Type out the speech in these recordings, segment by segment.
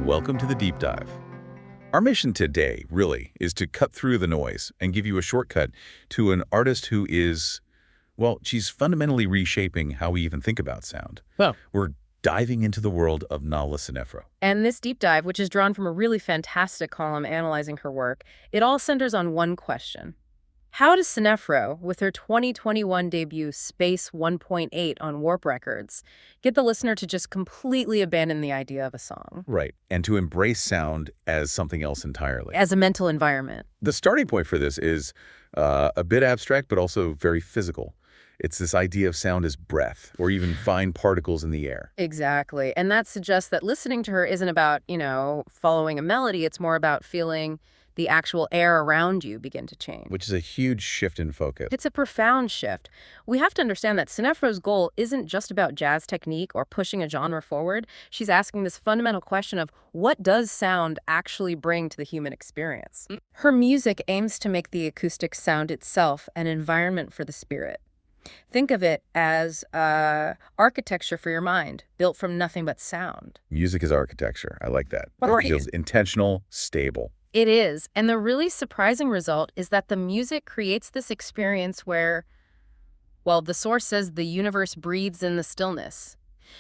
Welcome to the Deep Dive. Our mission today, really, is to cut through the noise and give you a shortcut to an artist who is, well, she's fundamentally reshaping how we even think about sound. Well, We're diving into the world of Nala Sinephro. and this deep dive, which is drawn from a really fantastic column analyzing her work, it all centers on one question. How does Sinephro, with her 2021 debut Space 1.8 on Warp Records, get the listener to just completely abandon the idea of a song? Right. And to embrace sound as something else entirely. As a mental environment. The starting point for this is a bit abstract, but also very physical. It's this idea of sound as breath, or even fine particles in the air. Exactly. And that suggests that listening to her isn't about, following a melody. It's more about feeling the actual air around you begin to change. Which is a huge shift in focus. It's a profound shift. We have to understand that Sinephro's goal isn't just about jazz technique or pushing a genre forward. She's asking this fundamental question of what does sound actually bring to the human experience? Her music aims to make the acoustic sound itself an environment for the spirit. Think of it as architecture for your mind, built from nothing but sound. Music is architecture. I like that. Right. It feels intentional, stable. It is. And the really surprising result is that the music creates this experience where, well, the source says the universe breathes in the stillness.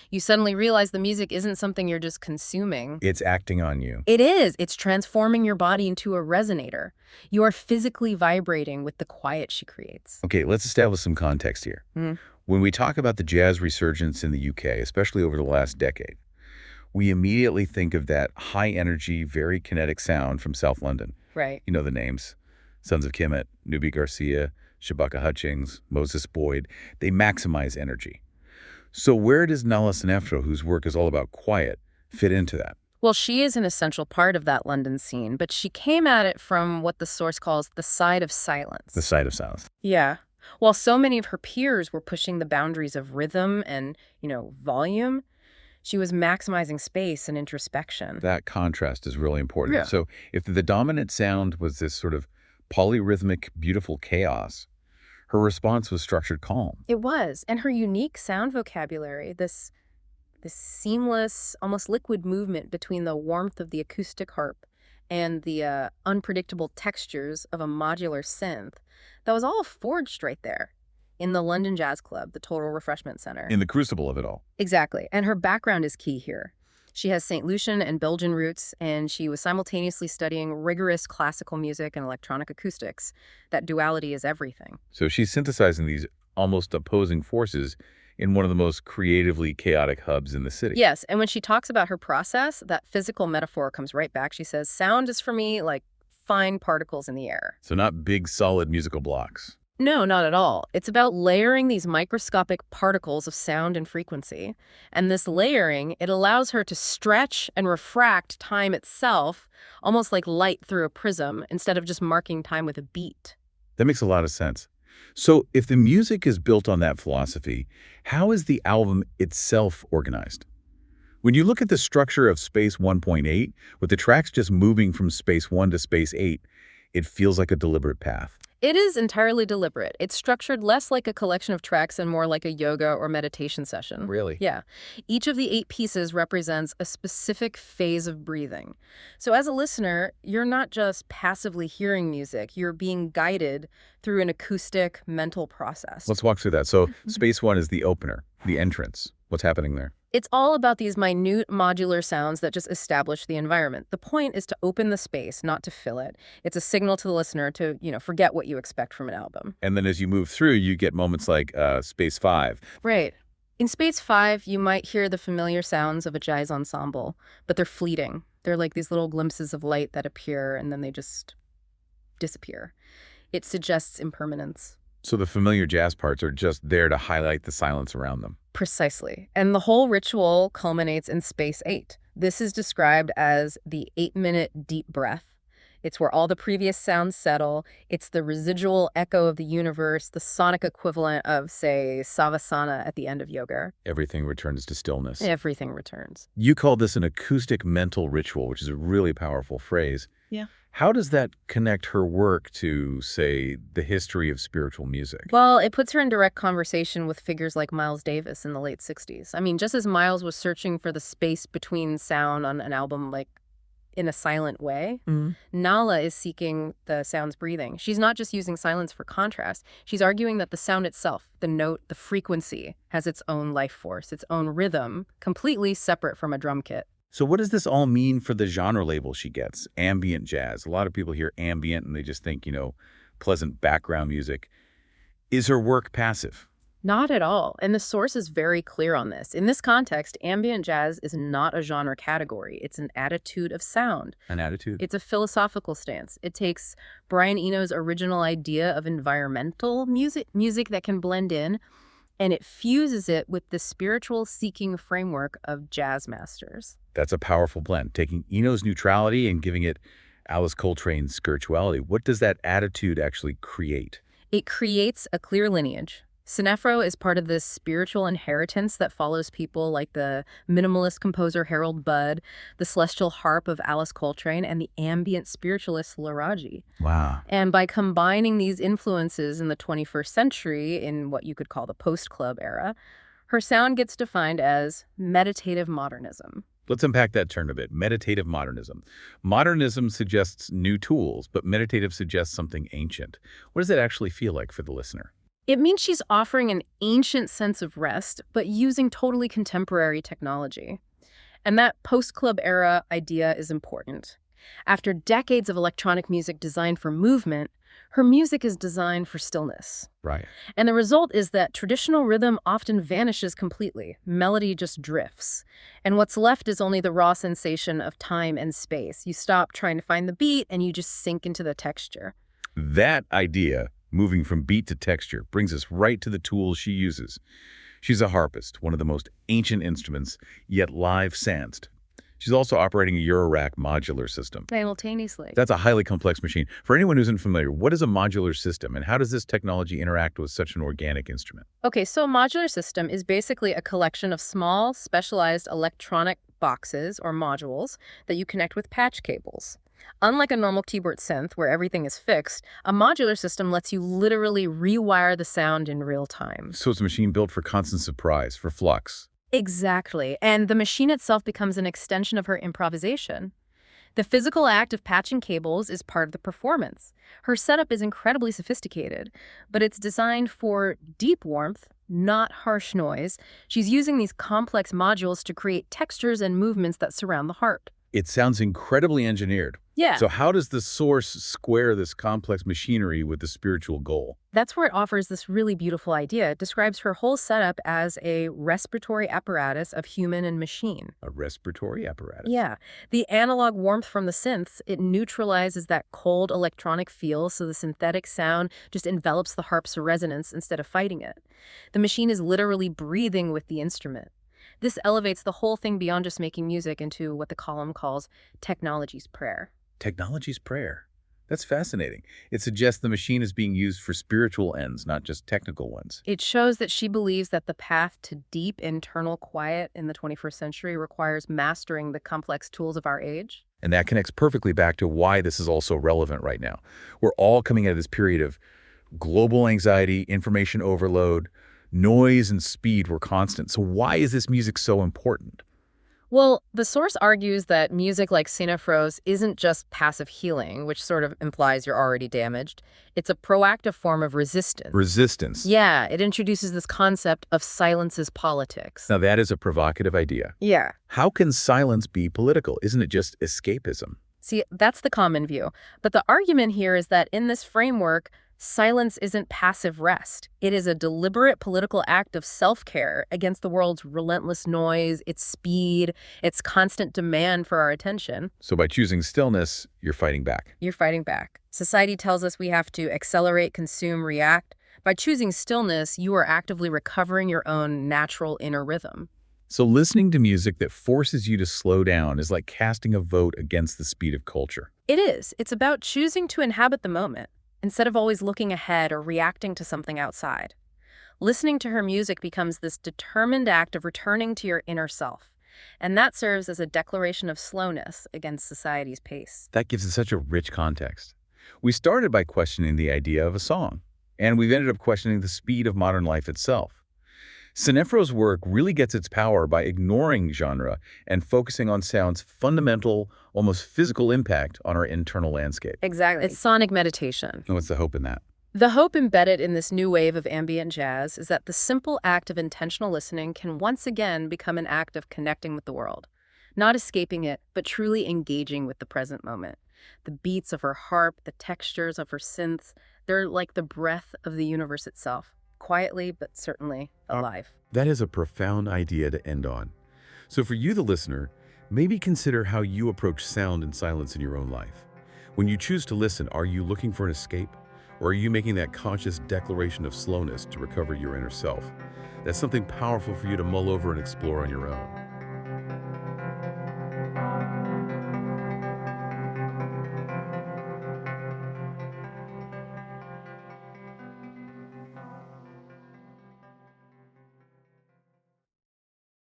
You suddenly realize the music isn't something you're just consuming. It's acting on you. It is. It's transforming your body into a resonator. You are physically vibrating with the quiet she creates. Okay, let's establish some context here. When we talk about the jazz resurgence in the UK, especially over the last decade, we immediately think of that high-energy, very kinetic sound from South London. Right. You know the names. Sons of Kemet, Nubi Garcia, Shabaka Hutchings, Moses Boyd. They maximize energy. So where does Nala Sinephro, whose work is all about quiet, fit into that? Well, she is an essential part of that London scene, but she came at it from what the source calls the side of silence. The side of silence. Yeah. While so many of her peers were pushing the boundaries of rhythm and, volume, she was maximizing space and introspection. That contrast is really important. Yeah. So if the dominant sound was this sort of polyrhythmic, beautiful chaos, her response was structured calm. It was. And her unique sound vocabulary, this seamless, almost liquid movement between the warmth of the acoustic harp and the unpredictable textures of a modular synth, that was all forged right there in the London Jazz Club, the Total Refreshment Center. In the crucible of it all. Exactly. And her background is key here. She has St. Lucian and Belgian roots, and she was simultaneously studying rigorous classical music and electronic acoustics. That duality is everything. So she's synthesizing these almost opposing forces in one of the most creatively chaotic hubs in the city. Yes, and when she talks about her process, that physical metaphor comes right back. She says, sound is for me like fine particles in the air. So not big, solid musical blocks. No, not at all. It's about layering these microscopic particles of sound and frequency. And this layering, it allows her to stretch and refract time itself, almost like light through a prism, instead of just marking time with a beat. That makes a lot of sense. So if the music is built on that philosophy, how is the album itself organized? When you look at the structure of Space 1.8, with the tracks just moving from Space 1 to Space 8, it feels like a deliberate path. It is entirely deliberate. It's structured less like a collection of tracks and more like a yoga or meditation session. Really? Yeah. Each of the 8 pieces represents a specific phase of breathing. So as a listener, you're not just passively hearing music, you're being guided through an acoustic mental process. Let's walk through that. So Space 1 is the opener, the entrance. What's happening there? It's all about these minute modular sounds that just establish the environment. The point is to open the space, not to fill it. It's a signal to the listener to, forget what you expect from an album. And then as you move through, you get moments like Space 5. Right. In Space 5, you might hear the familiar sounds of a jazz ensemble, but they're fleeting. They're like these little glimpses of light that appear and then they just disappear. It suggests impermanence. So the familiar jazz parts are just there to highlight the silence around them. Precisely. And the whole ritual culminates in Space 8. This is described as the 8-minute deep breath. It's where all the previous sounds settle. It's the residual echo of the universe, the sonic equivalent of, say, Savasana at the end of yoga. Everything returns to stillness. Everything returns. You call this an acoustic mental ritual, which is a really powerful phrase. Yeah. How does that connect her work to, say, the history of spiritual music? Well, it puts her in direct conversation with figures like Miles Davis in the late 60s. I mean, just as Miles was searching for the space between sound on an album like In a Silent Way, Mm. Nala is seeking the sound's breathing. She's not just using silence for contrast. She's arguing that the sound itself, the note, the frequency, has its own life force, its own rhythm, completely separate from a drum kit. So what does this all mean for the genre label she gets? Ambient jazz. A lot of people hear ambient and they just think, pleasant background music. Is her work passive? Not at all. And the source is very clear on this. In this context, ambient jazz is not a genre category. It's an attitude of sound. An attitude? It's a philosophical stance. It takes Brian Eno's original idea of environmental music that can blend in, and it fuses it with the spiritual seeking framework of jazz masters. That's a powerful blend, taking Eno's neutrality and giving it Alice Coltrane's spirituality. What does that attitude actually create? It creates a clear lineage. Sinephro is part of this spiritual inheritance that follows people like the minimalist composer Harold Budd, the celestial harp of Alice Coltrane, and the ambient spiritualist Laraji. Wow. And by combining these influences in the 21st century, in what you could call the post-club era, her sound gets defined as meditative modernism. Let's unpack that term a bit. Meditative modernism. Modernism suggests new tools, but meditative suggests something ancient. What does it actually feel like for the listener? It means she's offering an ancient sense of rest, but using totally contemporary technology. And that post-club era idea is important. After decades of electronic music designed for movement, her music is designed for stillness. Right. And the result is that traditional rhythm often vanishes completely. Melody just drifts. And what's left is only the raw sensation of time and space. You stop trying to find the beat and you just sink into the texture. That idea, moving from beat to texture, brings us right to the tools she uses. She's a harpist, one of the most ancient instruments, yet live sansed. She's also operating a Eurorack modular system. Simultaneously. That's a highly complex machine. For anyone who isn't familiar, what is a modular system and how does this technology interact with such an organic instrument? Okay, so a modular system is basically a collection of small, specialized electronic boxes or modules that you connect with patch cables. Unlike a normal keyboard synth where everything is fixed, a modular system lets you literally rewire the sound in real time. So it's a machine built for constant surprise, for flux. Exactly. And the machine itself becomes an extension of her improvisation. The physical act of patching cables is part of the performance. Her setup is incredibly sophisticated, but it's designed for deep warmth, not harsh noise. She's using these complex modules to create textures and movements that surround the harp. It sounds incredibly engineered. Yeah. So how does the source square this complex machinery with the spiritual goal? That's where it offers this really beautiful idea. It describes her whole setup as a respiratory apparatus of human and machine. A respiratory apparatus. Yeah. The analog warmth from the synths, it neutralizes that cold electronic feel, so the synthetic sound just envelops the harp's resonance instead of fighting it. The machine is literally breathing with the instrument. This elevates the whole thing beyond just making music into what the column calls technology's prayer. Technology's prayer. That's fascinating. It suggests the machine is being used for spiritual ends, not just technical ones. It shows that she believes that the path to deep internal quiet in the 21st century requires mastering the complex tools of our age. And that connects perfectly back to why this is also relevant right now. We're all coming out of this period of global anxiety, information overload, noise and speed were constant. So why is this music so important? Well, the source argues that music like Sinephro's isn't just passive healing, which sort of implies you're already damaged. It's a proactive form of resistance. Resistance. Yeah, it introduces this concept of silence as politics. Now that is a provocative idea. Yeah. How can silence be political? Isn't it just escapism? See, that's the common view. But the argument here is that in this framework, silence isn't passive rest. It is a deliberate political act of self-care against the world's relentless noise, its speed, its constant demand for our attention. So by choosing stillness, you're fighting back. You're fighting back. Society tells us we have to accelerate, consume, react. By choosing stillness, you are actively recovering your own natural inner rhythm. So listening to music that forces you to slow down is like casting a vote against the speed of culture. It is. It's about choosing to inhabit the moment, instead of always looking ahead or reacting to something outside. Listening to her music becomes this determined act of returning to your inner self. And that serves as a declaration of slowness against society's pace. That gives it such a rich context. We started by questioning the idea of a song, and we've ended up questioning the speed of modern life itself. Sinephro's work really gets its power by ignoring genre and focusing on sound's fundamental, almost physical impact on our internal landscape. Exactly. It's sonic meditation. And what's the hope in that? The hope embedded in this new wave of ambient jazz is that the simple act of intentional listening can once again become an act of connecting with the world. Not escaping it, but truly engaging with the present moment. The beats of her harp, the textures of her synths, they're like the breath of the universe itself. Quietly, but certainly alive. That is a profound idea to end on. So for you, the listener, maybe consider how you approach sound and silence in your own life. When you choose to listen, are you looking for an escape? Or are you making that conscious declaration of slowness to recover your inner self? That's something powerful for you to mull over and explore on your own.